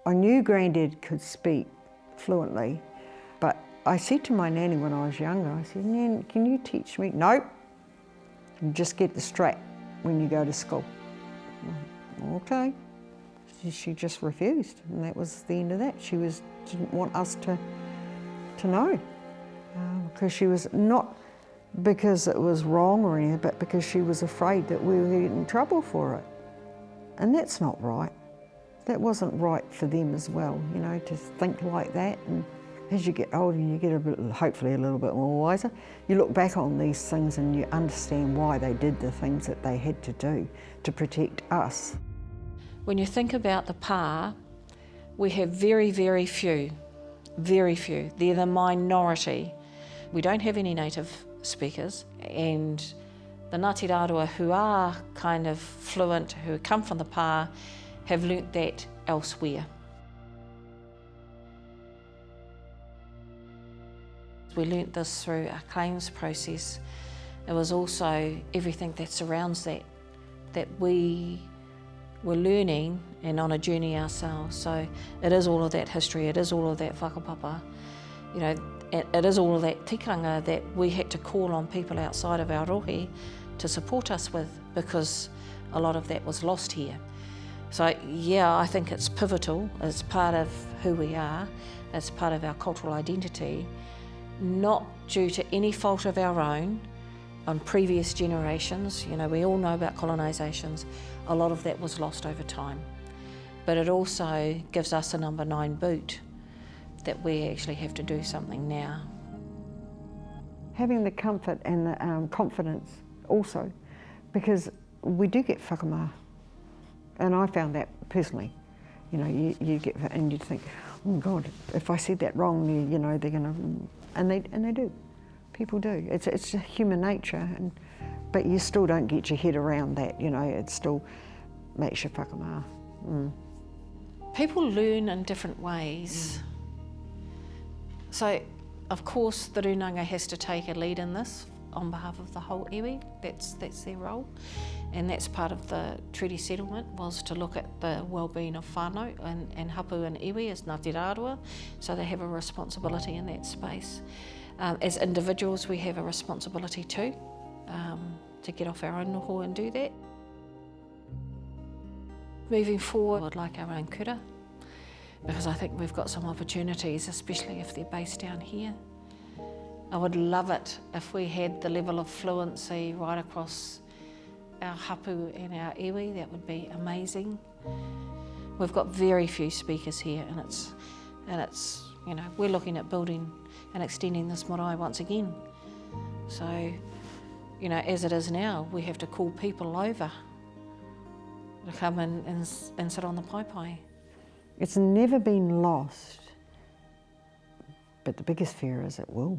I knew Granddad could speak fluently, but I said to my nanny when I was younger, I said, "Nan, can you teach me?" "Nope, you just get the strap when you go to school." Okay. She just refused, and that was the end of that. She didn't want us to know, because she was not because it was wrong or anything, but because she was afraid that we would get in trouble for it. And that's not right. That wasn't right for them as well, you know, to think like that. And as you get older, you get hopefully a little bit more wiser. You look back on these things and you understand why they did the things that they had to do to protect us. When you think about the pā, we have very, very few. Very few. They're the minority. We don't have any native speakers, and the Ngāti Rārua who are kind of fluent, who come from the pā, have learnt that elsewhere. We learnt this through our claims process. It was also everything that surrounds that we were learning and on a journey ourselves. So it is all of that history, it is all of that whakapapa, you know, it is all of that tikanga that we had to call on people outside of our rohe to support us with, because a lot of that was lost here. So yeah, I think it's pivotal, it's part of who we are, it's part of our cultural identity, not due to any fault of our own on previous generations. You know, we all know about colonisations, a lot of that was lost over time. But it also gives us a number 9 boot that we actually have to do something now. Having the comfort and the confidence also, because we do get whakamā. And I found that personally. You know, you get, and you think, oh God, if I said that wrong, you know, they're gonna, and they do. People do. It's human nature, but you still don't get your head around that, you know, it still makes you whakamā. People learn in different ways. So, of course, the rūnanga has to take a lead in this on behalf of the whole iwi. That's their role. And that's part of the treaty settlement, was to look at the well-being of whānau and hapu and iwi as Ngāti Rārua, so they have a responsibility in that space. As individuals, we have a responsibility too, to get off our own noho and do that. Moving forward, I'd like our own kura, because I think we've got some opportunities, especially if they're based down here. I would love it if we had the level of fluency right across our hapu and our iwi. That would be amazing. We've got very few speakers here, and it's you know, we're looking at building and extending this marae once again. So, you know, as it is now, we have to call people over to come in and sit on the pai. It's never been lost, but the biggest fear is it will.